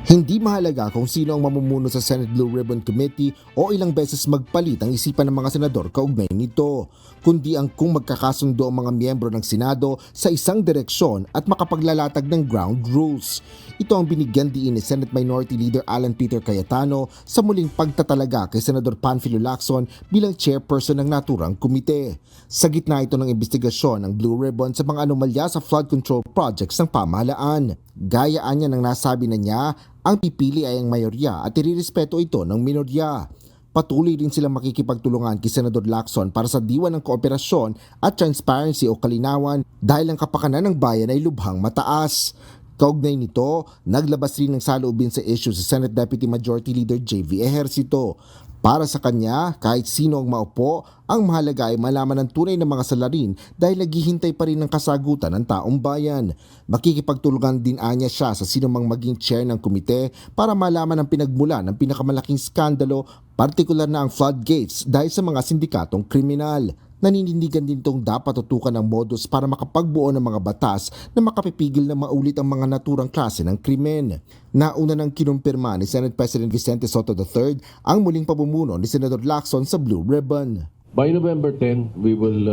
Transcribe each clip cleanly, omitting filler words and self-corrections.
Hindi mahalaga kung sino ang mamumuno sa Senate Blue Ribbon Committee o ilang beses magpalit ang isipan ng mga senador kaugnay nito, kundi ang kung magkakasundo ang mga miyembro ng Senado sa isang direksyon at makapaglalatag ng ground rules. Ito ang binigyan diin ni Senate Minority Leader Alan Peter Cayetano sa muling pagtatalaga kay Senador Panfilo Lacson bilang chairperson ng naturang komite. Sa gitna ito ng investigasyon ng Blue Ribbon sa mga anomalya sa flood control projects ng pamahalaan. Gayaan niya ng nasabi na niya, ang pipili ay ang mayorya at irirespeto ito ng minorya. Patuloy rin silang makikipagtulungan kay Senador Lacson para sa diwa ng kooperasyon at transparency o kalinawan dahil ang kapakanan ng bayan ay lubhang mataas. Kaugnay nito, naglabas rin ng saloobin sa issue si Senate Deputy Majority Leader JV Ejercito. Para sa kanya, kahit sino ang maupo, ang mahalaga ay malaman ng tunay ng mga salarin dahil naghihintay pa rin ng kasagutan ng taong bayan. Makikipagtulungan din anya siya sa sinumang maging chair ng komite para malaman ang pinagmula ng pinakamalaking skandalo, partikular na ang floodgates dahil sa mga sindikatong kriminal. Naninindigan din itong dapat tutukan ng modus para makapagbuo ng mga batas na makapipigil na maulit ang mga naturang klase ng krimen. Nauna nang kinumpirma ni Senate President Vicente Soto III ang muling pamumuno ni Senador Lacson sa Blue Ribbon. By November 10, we will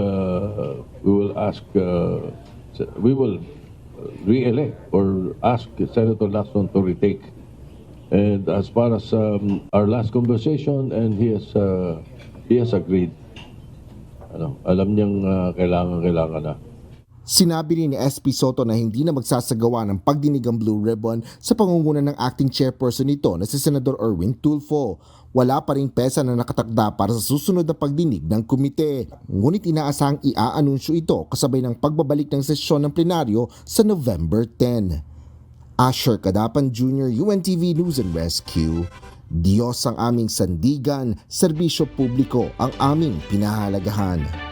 re-elect or ask Senator Lacson to retake. And as far as our last conversation, and he has agreed. Alam niyang kailangan na. Sinabi rin ni SP Soto na hindi na magsasagawa ng pagdinig ang Blue Ribbon sa pangunguna ng acting chairperson nito na si Senador Erwin Tulfo. Wala pa rin pesa na nakatakda para sa susunod na pagdinig ng komite. Ngunit inaasahang iaanunsyo ito kasabay ng pagbabalik ng sesyon ng plenaryo sa November 10. Asher Cadapan Jr., UNTV News and Rescue. Diyos ang aming sandigan, serbisyo publiko ang aming pinahalagahan.